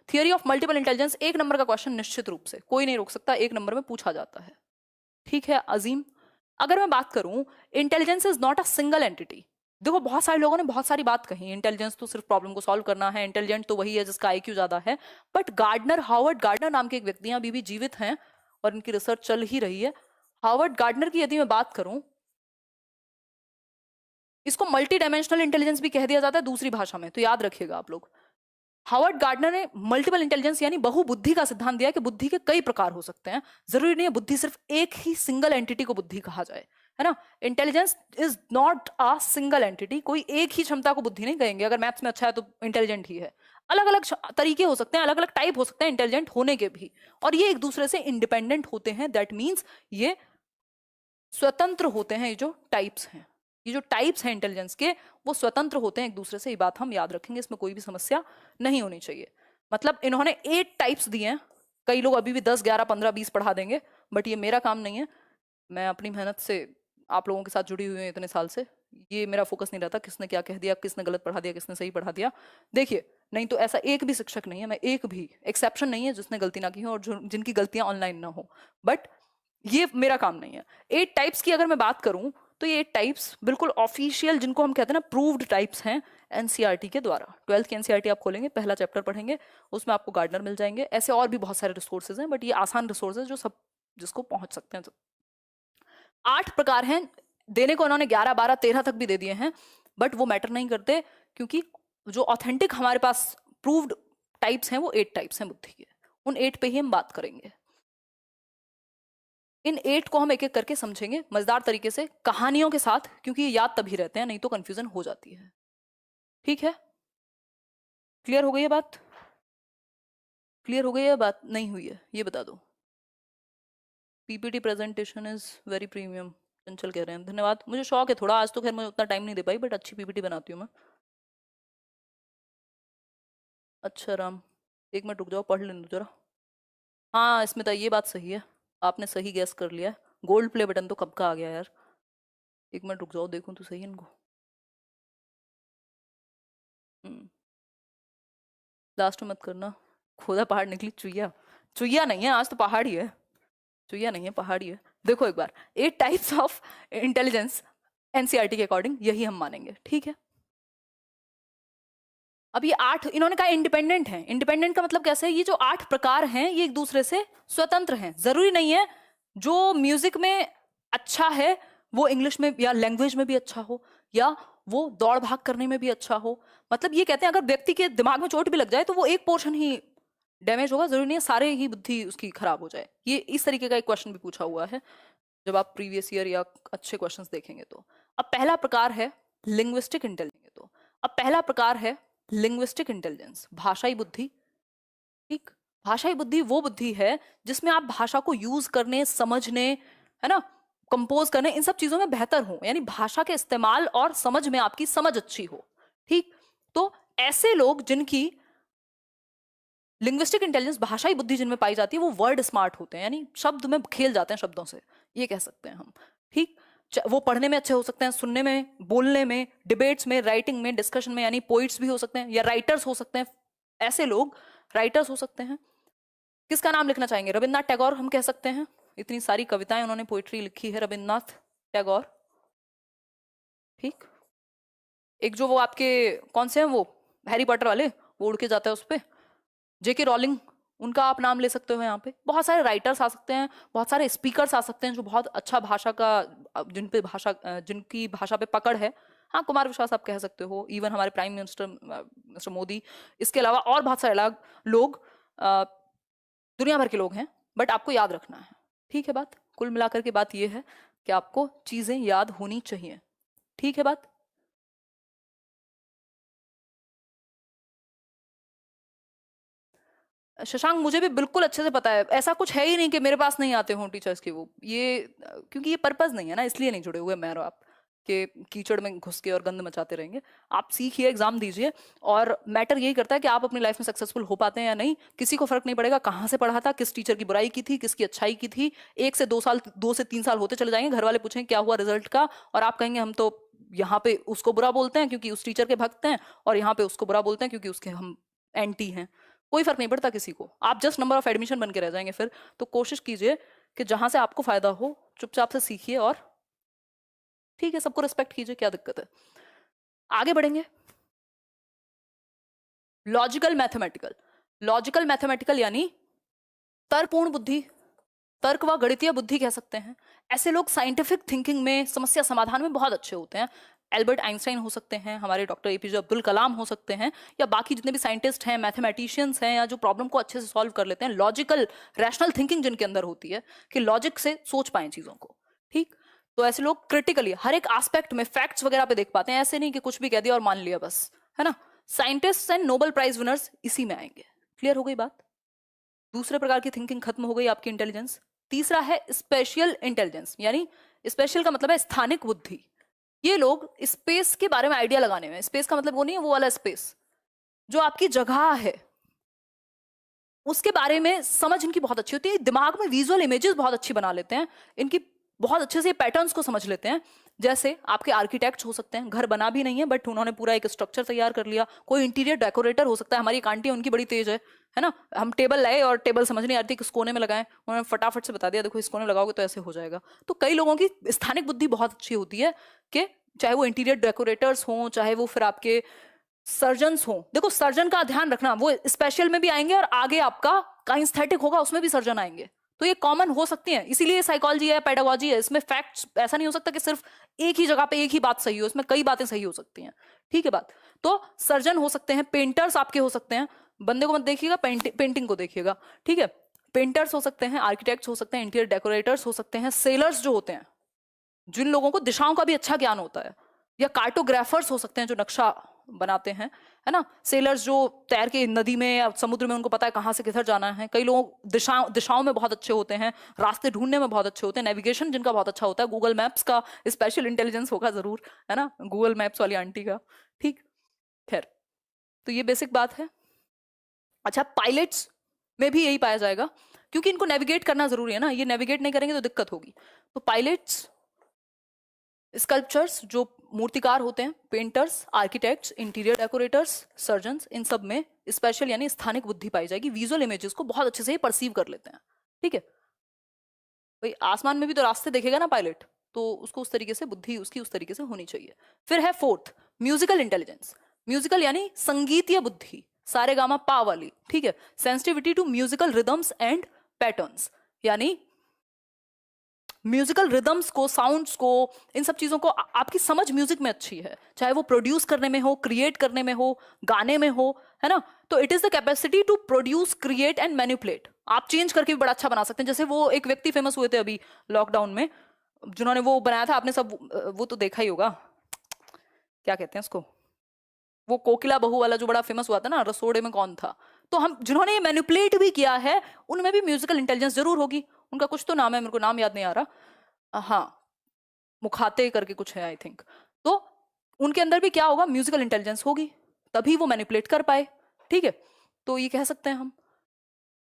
Theory of multiple intelligence 1 number का question निश्चित रूप से, कोई नहीं रोक सकता, 1 नंबर में पूछा जाता है। ठीक है अजीम। अगर मैं बात करूं, intelligence is not a single entity. देखो बहुत सारे लोगों ने बहुत सारी बात कही, इंटेलिजेंस तो सिर्फ प्रॉब्लम को सॉल्व करना है, इंटेलिजेंट तो वही है जिसका आईक्यू ज्यादा है। बट गार्डनर, हावर्ड गार्डनर नाम के एक व्यक्ति अभी भी जीवित हैं और इनकी रिसर्च चल ही रही है। हावर्ड गार्डनर की यदि मैं बात करूं, इसको मल्टी डायमेंशनल इंटेलिजेंस भी कह दिया जाता है दूसरी भाषा में, तो याद रखिएगा आप लोग। हावर्ड गार्डनर ने मल्टीपल इंटेलिजेंस यानी बहुबुद्धि का सिद्धांत दिया कि बुद्धि के कई प्रकार हो सकते हैं, जरूरी नहीं है बुद्धि सिर्फ एक ही सिंगल एंटिटी को बुद्धि कहा जाए, है ना। Intelligence is not a single entity, कोई एक ही क्षमता को बुद्धि नहीं कहेंगे। अगर मैथ्स में अच्छा है तो इंटेलिजेंट ही है। अलग अलग तरीके हो सकते हैं, अलग अलग टाइप हो सकते हैं इंटेलिजेंट होने के भी, और ये एक दूसरे से इंडिपेंडेंट होते हैं। दैट मीन्स ये स्वतंत्र होते हैं। ये जो टाइप्स हैं, ये जो टाइप्स हैं इंटेलिजेंस के, वो स्वतंत्र होते हैं एक दूसरे से। ये बात हम याद रखेंगे, इसमें कोई भी समस्या नहीं होनी चाहिए। मतलब इन्होंने 8 टाइप्स दिए हैं। कई लोग अभी भी 10, 11, 15, 20 पढ़ा देंगे, बट ये मेरा काम नहीं है। मैं अपनी मेहनत से आप लोगों के साथ जुड़ी हुई हूँ इतने साल से। ये मेरा फोकस नहीं रहता किसने क्या कह दिया, किसने गलत पढ़ा दिया, किसने सही पढ़ा दिया। देखिए, नहीं तो ऐसा एक भी शिक्षक नहीं है, मैं एक भी एक्सेप्शन नहीं है जिसने गलती ना की हो और जिनकी गलतियां ऑनलाइन ना हो, बट ये मेरा काम नहीं है। 8 टाइप्स की अगर मैं बात करूं, तो ये 8 टाइप्स बिल्कुल ऑफिशियल, जिनको हम कहते हैं ना प्रूव्ड टाइप्स हैं एनसीईआरटी के द्वारा। 12th की एनसीईआरटी आप खोलेंगे, पहला चैप्टर पढ़ेंगे, उसमें आपको गार्डनर मिल जाएंगे। ऐसे और भी बहुत सारे रिसोर्सेज हैं, बट ये आसान रिसोर्सेज जो सब जिसको पहुंच सकते हैं। 8 प्रकार हैं, देने को उन्होंने 11, 12, 13 तक भी दे दिए हैं, बट वो मैटर नहीं करते, क्योंकि जो ऑथेंटिक हमारे पास प्रूव्ड टाइप्स हैं वो 8 टाइप्स हैं बुद्धि के। उन 8 पे ही हम बात करेंगे। इन 8 को हम एक एक करके समझेंगे मजेदार तरीके से, कहानियों के साथ, क्योंकि ये याद तभी रहते हैं, नहीं तो कंफ्यूजन हो जाती है। ठीक है, क्लियर हो गई है बात? क्लियर हो गई है बात? नहीं हुई है ये बता दो। PPT presentation is very premium, चंचल कह रहे हैं, धन्यवाद। मुझे शौक है थोड़ा, आज तो खैर मैं उतना टाइम नहीं दे पाई, बट अच्छी पीपीटी बनाती हूँ मैं। अच्छा राम, एक मिनट रुक जाओ, पढ़ लेने दो जरा। हाँ स्मिता, ये बात सही है, आपने सही गैस कर लिया है। गोल्ड प्ले बटन तो कब का आ गया यार। एक मिनट रुक जाओ, देखूं तो सही इनको। लास्ट में मत करना। खोदा पहाड़ निकली चुईया। चुईया नहीं है, आज तो पहाड़ ही है। चुईया नहीं है, पहाड़ ही है। देखो एक बार, 8 टाइप्स ऑफ इंटेलिजेंस एनसीईआरटी के अकॉर्डिंग, यही हम मानेंगे। ठीक है, अब ये 8 इन्होंने कहा इंडिपेंडेंट है। इंडिपेंडेंट का मतलब कैसे है? ये जो 8 प्रकार हैं ये एक दूसरे से स्वतंत्र हैं। जरूरी नहीं है जो म्यूजिक में अच्छा है वो इंग्लिश में या लैंग्वेज में भी अच्छा हो, या वो दौड़ भाग करने में भी अच्छा हो। मतलब ये कहते हैं अगर व्यक्ति के दिमाग में चोट भी लग जाए तो वो एक पोर्शन ही डैमेज होगा, जरूरी नहीं है सारे ही बुद्धि उसकी खराब हो जाए। ये इस तरीके का एक क्वेश्चन भी पूछा हुआ है जब आप प्रीवियस ईयर या अच्छे क्वेश्चंस देखेंगे तो। अब पहला प्रकार है लिंग्विस्टिक इंटेलिजेंस। तो अब पहला प्रकार है लिंग्विस्टिक इंटेलिजेंस, भाषाई बुद्धि। ठीक, भाषाई बुद्धि वो बुद्धि है जिसमें आप भाषा को यूज करने, समझने, है ना, कंपोज करने, इन सब चीजों में बेहतर हो, यानी भाषा के इस्तेमाल और समझ में आपकी समझ अच्छी हो। ठीक, तो ऐसे लोग जिनकी लिंग्विस्टिक इंटेलिजेंस, भाषाई बुद्धि जिनमें पाई जाती है, वो वर्ड स्मार्ट होते हैं, यानी शब्द में खेल जाते हैं शब्दों से, ये कह सकते हैं हम। ठीक, वो पढ़ने में अच्छे हो सकते हैं, सुनने में, बोलने में, डिबेट्स में, राइटिंग में, डिस्कशन में, यानी पोइट्स भी हो सकते हैं या राइटर्स हो सकते हैं। ऐसे लोग राइटर्स हो सकते हैं। किसका नाम लिखना चाहेंगे? रविन्द्रनाथ टैगोर हम कह सकते हैं, इतनी सारी कविताएं उन्होंने, पोइट्री लिखी है रविन्द्रनाथ टैगोर। ठीक, एक जो वो आपके कौन से हैं, वो हैरी पॉटर वाले, वो उड़ के जाता है उस पर, जेके रॉलिंग, उनका आप नाम ले सकते हो। यहाँ पे बहुत सारे राइटर्स आ सकते हैं, बहुत सारे स्पीकर्स आ सकते हैं जो बहुत अच्छा भाषा का, जिनकी भाषा पे पकड़ है। हाँ, कुमार विश्वास आप कह सकते हो, इवन हमारे प्राइम मिनिस्टर मिस्टर मोदी। इसके अलावा और बहुत सारे अलग लोग, दुनिया भर के लोग हैं, बट आपको याद रखना है। ठीक है बात, कुल मिलाकर के बात यह है कि आपको चीजें याद होनी चाहिए। ठीक है बात। शशांक, मुझे भी बिल्कुल अच्छे से पता है, ऐसा कुछ है ही नहीं कि मेरे पास नहीं आते हों टीचर्स के वो, ये क्योंकि ये पर्पस नहीं है ना, इसलिए नहीं जुड़े हुए मैं और आप के कीचड़ में घुस के और गंद मचाते रहेंगे। आप सीखिए, एग्जाम दीजिए, और मैटर यही करता है कि आप अपनी लाइफ में सक्सेसफुल हो पाते हैं या नहीं। किसी को फर्क नहीं पड़ेगा कहाँ से पढ़ा था, किस टीचर की बुराई की थी, किसकी अच्छाई की थी। 1 से 2 साल, 2 से 3 साल होते चले जाएंगे, घर वाले पूछेंगे क्या हुआ रिजल्ट का, और आप कहेंगे हम तो यहाँ पे उसको बुरा बोलते हैं क्योंकि उस टीचर के भक्त हैं, और यहाँ पे उसको बुरा बोलते हैं क्योंकि उसके हम एंटी हैं। कोई फर्क नहीं पड़ता किसी को, आप जस्ट नंबर ऑफ एडमिशन बन के रह जाएंगे फिर। तो कोशिश कीजिए कि जहां से आपको फायदा हो चुपचाप से सीखिए, और ठीक है सबको रिस्पेक्ट कीजिए, क्या दिक्कत है। आगे बढ़ेंगे। Logical mathematical. लॉजिकल मैथमेटिकल यानी तर्कपूर्ण बुद्धि, तर्क व गणितीय बुद्धि कह सकते हैं। ऐसे लोग साइंटिफिक थिंकिंग में, समस्या समाधान में बहुत अच्छे होते हैं। एल्बर्ट आइंस्टाइन हो सकते हैं, हमारे डॉक्टर एपीजे अब्दुल कलाम हो सकते हैं, या बाकी जितने भी साइंटिस्ट हैं, मैथमेटिशियंस हैं, या जो प्रॉब्लम को अच्छे से सॉल्व कर लेते हैं। लॉजिकल रैशनल थिंकिंग जिनके अंदर होती है कि लॉजिक से सोच पाएं चीजों को, ठीक। तो ऐसे लोग क्रिटिकली हर एक एस्पेक्ट में फैक्ट्स वगैरह पे देख पाते हैं, ऐसे नहीं कि कुछ भी कह दिया और मान लिया बस, है ना। Scientist and Nobel prize winners इसी में आएंगे। क्लियर हो गई बात। दूसरे प्रकार की थिंकिंग खत्म हो गई आपकी, इंटेलिजेंस। तीसरा है स्पेशल इंटेलिजेंस, यानी स्पेशल का मतलब है स्थानिक बुद्धि। ये लोग स्पेस के बारे में आइडिया लगाने में, स्पेस का मतलब वो नहीं है वो वाला स्पेस, जो आपकी जगह है उसके बारे में समझ इनकी बहुत अच्छी होती है। दिमाग में विजुअल इमेजेस बहुत अच्छी बना लेते हैं, इनकी बहुत अच्छे से पैटर्न्स को समझ लेते हैं। जैसे आपके आर्किटेक्ट हो सकते हैं, घर बना भी नहीं है बट उन्होंने पूरा एक स्ट्रक्चर तैयार कर लिया। कोई इंटीरियर डेकोरेटर हो सकता है, हमारी एक आंटी है उनकी बड़ी तेज है ना। हम टेबल लाए और टेबल समझ नहीं आती किस कोने में लगाएं, उन्होंने फटाफट से बता दिया देखो इस कोने में लगाओगे तो ऐसे हो जाएगा। तो कई लोगों की स्थानिक बुद्धि बहुत अच्छी होती है कि चाहे वो इंटीरियर डेकोरेटर्स हों, चाहे वो फिर आपके सर्जन्स हों। देखो सर्जन का ध्यान रखना, वो स्पेशल में भी आएंगे और आगे आपका काइंस्थेटिक होगा उसमें भी सर्जन आएंगे, तो ये कॉमन हो सकती है। इसीलिए साइकोलॉजी है, पेडागोजी है, इसमें फैक्ट्स ऐसा नहीं हो सकता कि सिर्फ एक ही जगह पे एक ही बात सही हो, इसमें कई बातें सही हो सकती हैं, ठीक है बात। तो सर्जन हो सकते हैं, पेंटर्स आपके हो सकते हैं, बंदे को मत देखिएगा, पेंटिंग को देखिएगा, ठीक है। पेंटर्स हो सकते हैं, आर्किटेक्ट्स हो सकते हैं, इंटीरियर डेकोरेटर्स हो सकते हैं, सेलर्स जो होते हैं जिन लोगों को दिशाओं का भी अच्छा ज्ञान होता है, या कार्टोग्राफर्स हो सकते हैं जो नक्शा बनाते हैं, है ना। सेलर्स जो तैर के नदी में या समुद्र में उनको पता है कहाँ से किधर जाना है। कई लोग दिशाओं में बहुत अच्छे होते हैं, रास्ते ढूंढने में बहुत अच्छे होते हैं, नेविगेशन जिनका बहुत अच्छा होता है। गूगल मैप्स का स्पेशल इंटेलिजेंस होगा जरूर, है ना, गूगल मैप्स वाली आंटी का, ठीक। खैर तो ये बेसिक बात है। अच्छा पायलट्स में भी यही पाया जाएगा, क्योंकि इनको नेविगेट करना जरूरी है ना, ये नेविगेट नहीं करेंगे तो दिक्कत होगी। तो पायलट्स, स्कल्पचर्स जो मूर्तिकार होते हैं, painters, architects, interior decorators, surgeons, इन सब में स्पेशल यानी स्थानिक बुद्धि पाई जाएगी। विजुअल इमेजेस को बहुत अच्छे से ही परसीव कर लेते हैं, ठीक है। भाई आसमान में भी तो रास्ते देखेगा ना पायलट, तो उसको उस तरीके से बुद्धि उसकी उस तरीके से होनी चाहिए। फिर है फोर्थ म्यूजिकल इंटेलिजेंस। म्यूजिकल यानी संगीतीय बुद्धि, सारे गामा पा वाली, ठीक है। Sensitivity to musical rhythms and patterns, यानी म्यूजिकल रिदम्स को, साउंड्स को, इन सब चीजों को आपकी समझ म्यूजिक में अच्छी है, चाहे वो प्रोड्यूस करने में हो, क्रिएट करने में हो, गाने में हो, है ना। तो it is the capacity to produce, create and manipulate. आप चेंज करके भी बड़ा अच्छा बना सकते हैं। जैसे वो एक व्यक्ति फेमस हुए थे अभी लॉकडाउन में, जिन्होंने वो बनाया था, आपने सब वो तो देखा ही होगा, क्या कहते हैं उसको, वो कोकिला बहू वाला जो बड़ा फेमस हुआ था ना, रसोड़े में कौन था। तो हम जिन्होंने ये मैनिपुलेट भी किया है उनमें भी म्यूजिकल इंटेलिजेंस जरूर होगी। उनका कुछ तो नाम है, मेरे को नाम याद नहीं आ रहा, हाँ मुखाते करके कुछ है आई थिंक। तो उनके अंदर भी क्या होगा, म्यूजिकल इंटेलिजेंस होगी, तभी वो मैनिपुलेट कर पाए, ठीक है। तो ये कह सकते हैं हम।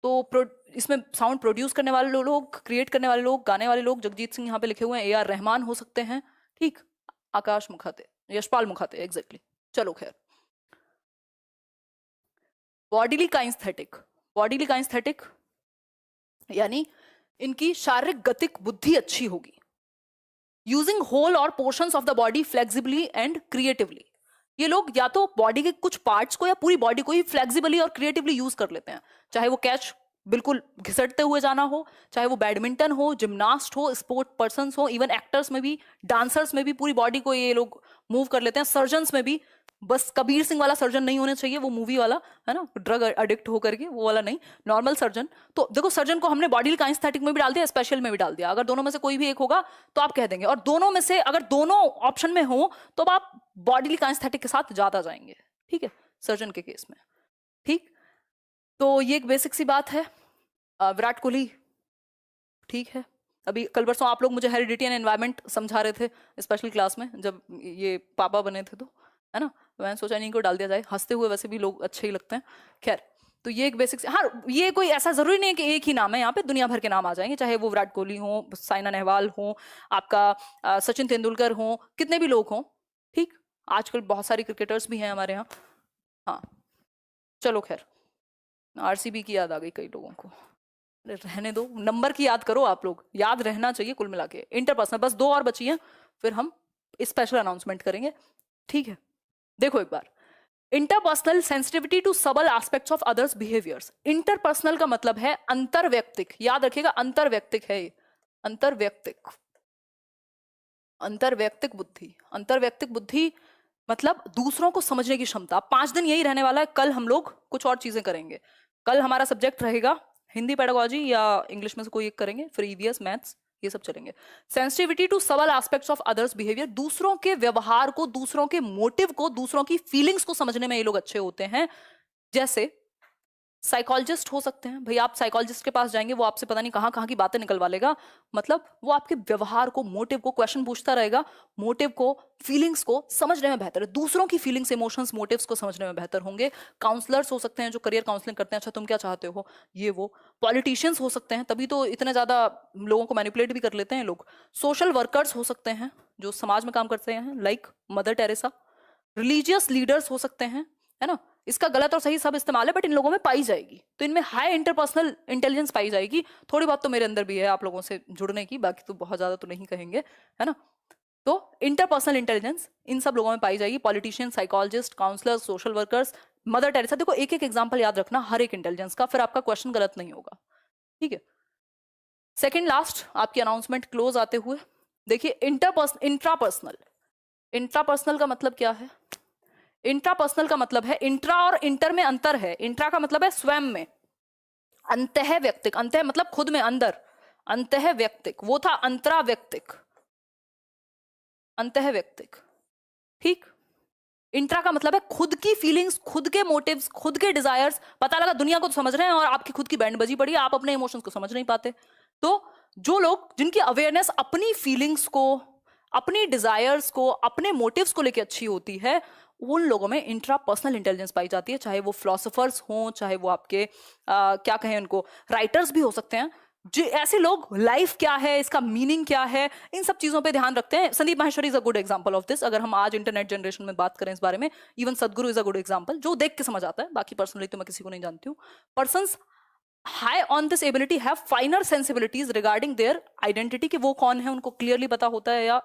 तो इसमें साउंड प्रोड्यूस करने वाले लोग, क्रिएट करने वाले लोग, गाने वाले लोग, जगजीत सिंह यहाँ पे लिखे हुए हैं, AR रहमान हो सकते हैं, ठीक। आकाश मुखाते, यशपाल मुखाते, एग्जैक्टली। चलो खैर, बॉडीली काइंस्थेटिक। बॉडीली काइंस्थेटिक यानी इनकी शारीरिक गतिक बुद्धि अच्छी होगी, यूजिंग होल और portions of the body flexibly and creatively. ये लोग या तो बॉडी के कुछ पार्ट्स को या पूरी बॉडी को ही फ्लेक्सिबली और क्रिएटिवली यूज कर लेते हैं, चाहे वो कैच बिल्कुल घिसटते हुए जाना हो, चाहे वो बैडमिंटन हो, जिम्नास्ट हो, स्पोर्ट पर्सन हो, इवन एक्टर्स में भी, डांसर्स में भी पूरी बॉडी को ये लोग मूव कर लेते हैं। सर्जन्स में भी, बस कबीर सिंह वाला सर्जन नहीं होना चाहिए, वो मूवी वाला, है ना, ड्रग एडिक्ट होकर के, वो वाला नहीं, नॉर्मल सर्जन। तो देखो सर्जन को हमने बॉडी काइंस्थेटिक में भी डाल दिया, स्पेशल में भी डाल दिया। अगर दोनों में से कोई भी एक होगा तो आप कह देंगे, और दोनों में से अगर दोनों ऑप्शन में हो तो आप बॉडी काइंस्थेटिक के साथ ज्यादा जाएंगे, ठीक है, सर्जन के केस में, ठीक। तो ये एक बेसिक सी बात है। विराट कोहली, ठीक है। अभी कल परसों आप लोग मुझे हेरिडिटी एंड एनवायरमेंट समझा रहे थे स्पेशल क्लास में, जब ये पापा बने थे, तो है ना, मैंने सोचा इन्हीं को डाल दिया जाए, हंसते हुए वैसे भी लोग अच्छे ही लगते हैं। खैर तो ये एक बेसिक, हाँ ये कोई ऐसा जरूरी नहीं है कि एक ही नाम है, यहाँ पे दुनिया भर के नाम आ जाएंगे, चाहे वो विराट कोहली हो, साइना नेहवाल हो, आपका सचिन तेंदुलकर हो, कितने भी लोग हों, ठीक। आजकल बहुत सारी क्रिकेटर्स भी हैं हमारे यहाँ, हाँ। चलो खैर, आरसीबी की याद आ गई कई लोगों को। अरे रहने दो, नंबर की याद करो आप लोग, याद रहना चाहिए कुल मिला के। इंटरपर्सनल बस 2 और बची हैं, फिर हम स्पेशल अनाउंसमेंट करेंगे, ठीक है। देखो एक बार, इंटरपर्सनल सेंसिटिविटी टू सबल aspects of others behaviours. Interpersonal का मतलब है अंतरवैयक्तिक, याद रखिएगा अंतरवैयक्तिक है ये, अंतरवैयक्तिक, अंतरवैयक्तिक बुद्धि। अंतरवैयक्तिक बुद्धि मतलब दूसरों को समझने की क्षमता। 5 दिन यही रहने वाला है, कल हम लोग कुछ और चीजें करेंगे। कल हमारा सब्जेक्ट रहेगा हिंदी पेडागोजी या इंग्लिश में से कोई एक करेंगे, फिर ईवीएस मैथ्स ये सब चलेंगे। सेंसिटिविटी टू सबल एस्पेक्ट्स ऑफ अदर्स बिहेवियर, दूसरों के व्यवहार को, दूसरों के मोटिव को, दूसरों की फीलिंग्स को समझने में ये लोग अच्छे होते हैं। जैसे साइकोलॉजिस्ट हो सकते हैं भाई, आप साइकोलॉजिस्ट के पास जाएंगे, वो आपसे पता नहीं कहाँ कहाँ की बातें निकलवा लेगा। मतलब वो आपके व्यवहार को, मोटिव को क्वेश्चन पूछता रहेगा, मोटिव को, फीलिंग्स को समझने में बेहतर है, दूसरों की फीलिंग्स, इमोशंस, मोटिव्स को समझने में बेहतर होंगे। काउंसलर्स हो सकते हैं जो करियर काउंसलिंग करते हैं, अच्छा तुम क्या चाहते हो, ये वो। पॉलिटिशियंस हो सकते हैं, तभी तो इतने ज्यादा लोगों को मैनिपुलेट भी कर लेते हैं लोग। सोशल वर्कर्स हो सकते हैं जो समाज में काम करते हैं, like mother Teresa. Religious leaders हो सकते हैं, है ना। इसका गलत और सही सब इस्तेमाल है, बट इन लोगों में पाई जाएगी, तो इनमें हाई इंटरपर्सनल इंटेलिजेंस पाई जाएगी। थोड़ी बात तो मेरे अंदर भी है आप लोगों से जुड़ने की, बाकी तो बहुत ज्यादा तो नहीं कहेंगे, है ना। तो इंटरपर्सनल इंटेलिजेंस इन सब लोगों में पाई जाएगी। Politician, psychologist, counsellors, social workers, Mother Teresa. देखो एक एक एग्जाम्पल याद रखना हर एक इंटेलिजेंस का, फिर आपका क्वेश्चन गलत नहीं होगा, ठीक है। सेकेंड लास्ट आपकी अनाउंसमेंट क्लोज आते हुए, देखिए इंट्रापर्सनल। इंट्रापर्सनल का मतलब क्या है? इंट्रापर्सनल का मतलब है, इंट्रा और इंटर में अंतर है। इंट्रा का मतलब है स्वयं में, अंतः व्यक्तिक, अंतः मतलब खुद में, अंदर, अंतः व्यक्तिक, वो था अंतरा व्यक्तिक, अंतः व्यक्तिक, ठीक। इंट्रा का मतलब है खुद की फीलिंग्स, खुद के मोटिव्स, खुद के डिजायर्स। पता लगा दुनिया को तो समझ रहे हैं और आपकी खुद की बैंड बजी पड़ी है, आप अपने इमोशंस को समझ नहीं पाते। तो जो लोग, जिनकी अवेयरनेस अपनी फीलिंग्स को, अपनी डिजायर्स को, अपने मोटिव्स को लेकर अच्छी होती है, उन लोगों में इंट्रापर्सनल इंटेलिजेंस पाई जाती है। चाहे वो फिलोसोफर्स हों, चाहे वो आपके क्या कहें उनको, राइटर्स भी हो सकते हैं। जो ऐसे लोग, लाइफ क्या है, इसका मीनिंग क्या है, इन सब चीजों पे ध्यान रखते हैं। Sandeep Maheshwari is a good example of this. अगर हम आज इंटरनेट जनरेशन में बात करें इस बारे में, इवन सदगुरु इज अ गुड एग्जांपल, जो देख के समझ आता है। बाकी पर्सनली तो मैं किसी को नहीं जानती हूँ। Persons high on this ability have फाइनर sensibilities regarding their identity, कि वो कौन है उनको क्लियरली पता होता है, या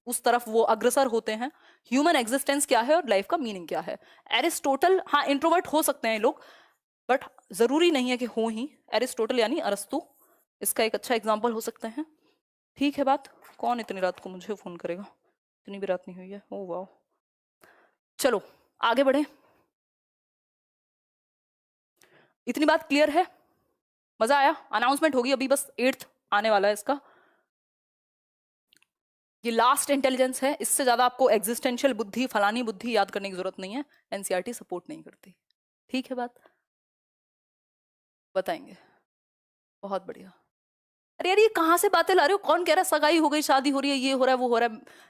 उस तरफ वो अग्रसर होते हैं। ह्यूमन एग्जिस्टेंस क्या है और लाइफ का मीनिंग क्या है। एरिस्टोटल, हाँ इंट्रोवर्ट हो सकते हैं लोग, बट जरूरी नहीं है कि हो ही। एरिस्टोटल यानी अरस्तु, इसका एक अच्छा एग्जाम्पल हो सकते हैं, ठीक है। बात, कौन इतनी रात को मुझे फोन करेगा, इतनी भी रात नहीं हुई है, ओ वाह। चलो आगे बढ़े, इतनी बात क्लियर है, मजा आया। अनाउंसमेंट होगी अभी, बस 8th आने वाला है इसका। ये लास्ट इंटेलिजेंस है, इससे ज्यादा आपको एग्जिस्टेंशियल बुद्धि, फलानी बुद्धि याद करने की जरूरत नहीं है, एनसीईआरटी सपोर्ट नहीं करती, ठीक है। बात बताएंगे, बहुत बढ़िया। अरे यार ये कहाँ से बातें ला रहे हो, कौन कह रहा है सगाई हो गई, शादी हो रही है, ये हो रहा है, वो हो रहा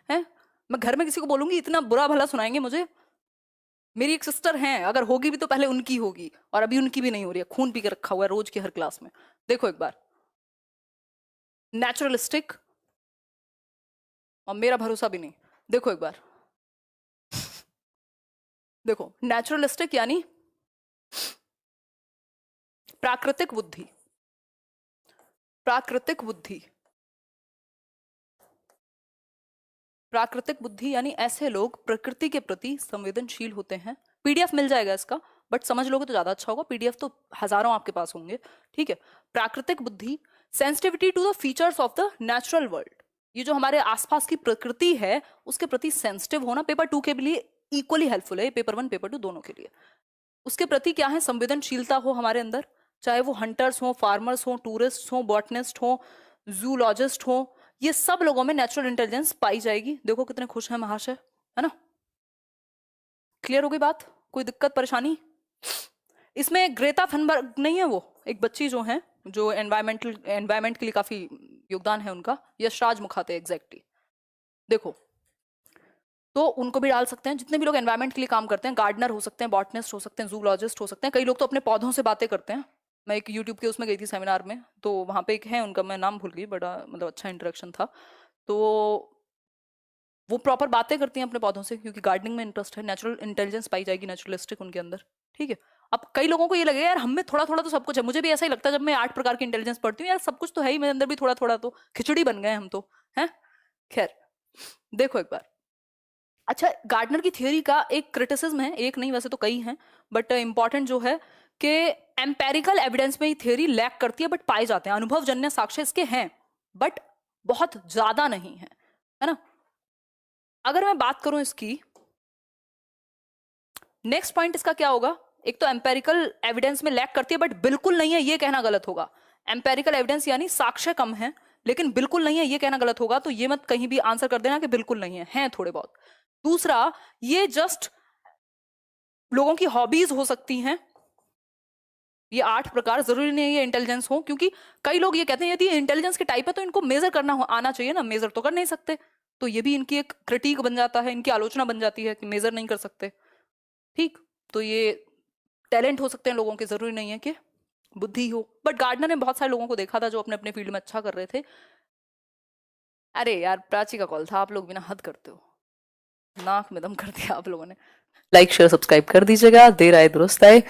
है? मैं घर में किसी को बोलूंगी, इतना बुरा भला सुनाएंगे मुझे। मेरी एक सिस्टर है, अगर होगी भी तो पहले उनकी होगी, और अभी उनकी भी नहीं हो रही है, खून पी के रखा हुआ है रोज के हर क्लास में। देखो एक बार, नेचुरलिस्टिक, और मेरा भरोसा भी नहीं। देखो एक बार, देखो नेचुरलिस्टिक यानी प्राकृतिक बुद्धि, प्राकृतिक बुद्धि, प्राकृतिक बुद्धि यानी ऐसे लोग प्रकृति के प्रति संवेदनशील होते हैं। पीडीएफ मिल जाएगा इसका, बट समझ लोगे तो ज्यादा अच्छा होगा। पीडीएफ तो हजारों आपके पास होंगे, ठीक है। प्राकृतिक बुद्धि, sensitivity to the features of the natural world, ये जो हमारे आसपास की प्रकृति है उसके प्रति सेंसिटिव होना। पेपर 2 के लिए इक्वली हेल्पफुल है, पेपर 1 पेपर 2 दोनों के लिए। उसके प्रति क्या है, संवेदनशीलता हो हमारे अंदर, चाहे वो हंटर्स हो, फार्मर्स हो, टूरिस्ट हो, बॉटनिस्ट हो, जूलॉजिस्ट हो, ये सब लोगों में नेचुरल इंटेलिजेंस पाई जाएगी। देखो कितने खुश हैं महाशय, है ना। क्लियर हो गई बात, कोई दिक्कत परेशानी? इसमें ग्रेटा थनबर्ग नहीं है, वो एक बच्ची जो है, जो एनवायरमेंट के लिए काफी योगदान है उनका, यशराज मुखाते एग्जैक्टली। देखो तो उनको भी डाल सकते हैं, जितने भी लोग एनवायरमेंट के लिए काम करते हैं, गार्डनर हो सकते हैं, बॉटनिस्ट हो सकते हैं, जूलॉजिस्ट हो सकते हैं। कई लोग तो अपने पौधों से बातें करते हैं। मैं एक यूट्यूब के उसमें गई थी सेमिनार में, तो वहाँ पे एक है उनका, मैं नाम भूल गई, बड़ा मतलब अच्छा इंटरेक्शन था। तो वो प्रॉपर बातें करती हैं अपने पौधों से, क्योंकि गार्डनिंग में इंटरेस्ट है। नेचुरल इंटेलिजेंस पाई जाएगी नेचुरलिस्टिक उनके अंदर, ठीक है। अब कई लोगों को ये लगेगा यार हम में थोड़ा थोड़ा तो सब कुछ है, मुझे भी ऐसा ही लगता है जब मैं 8 प्रकार की इंटेलिजेंस पढ़ती हूँ, यार सब कुछ तो है ही मेरे अंदर भी थोड़ा थोड़ा, तो खिचड़ी बन गए हम तो, हैं। खैर देखो एक बार, अच्छा गार्डनर की थियोरी का एक क्रिटिसिज्म है, एक नहीं वैसे तो कई हैं, बट इंपॉर्टेंट जो है कि एम्पेरिकल एविडेंस में ये थियोरी लैक करती है, बट पाए जाते हैं, अनुभवजन्य साक्ष्य इसके हैं बट बहुत ज्यादा नहीं है ना। अगर मैं बात करूं इसकी, नेक्स्ट पॉइंट इसका क्या होगा, एक तो एम्पेरिकल एविडेंस में लैक करती है बट बिल्कुल नहीं है ये कहना गलत होगा। एम्पेरिकल एविडेंस यानी साक्ष्य कम है लेकिन बिल्कुल नहीं है ये कहना गलत होगा, तो ये मत कहीं भी आंसर कर देना कि बिल्कुल नहीं है, हैं थोड़े बहुत। दूसरा, ये जस्ट लोगों की हॉबीज हो सकती हैं, ये 8 प्रकार जरूरी नहीं है ये इंटेलिजेंस हो, क्योंकि कई लोग ये कहते हैं यदि इंटेलिजेंस के टाइप है तो इनको मेजर करना आना चाहिए ना, मेजर तो कर नहीं सकते, तो ये भी इनकी एक क्रिटिक बन जाता है, इनकी आलोचना बन जाती है कि मेजर नहीं कर सकते। ठीक, तो ये टैलेंट हो सकते हैं लोगों के, जरूरी नहीं है कि बुद्धि हो। बट गार्डनर ने बहुत सारे लोगों को देखा था जो अपने अपने फील्ड में अच्छा कर रहे थे। अरे यार प्राची का कॉल था, आप लोग बिना हद करते हो, नाक में दम कर दिया आप लोगों ने। लाइक शेयर सब्सक्राइब कर दीजिएगा, देर आए दुरुस्त आए।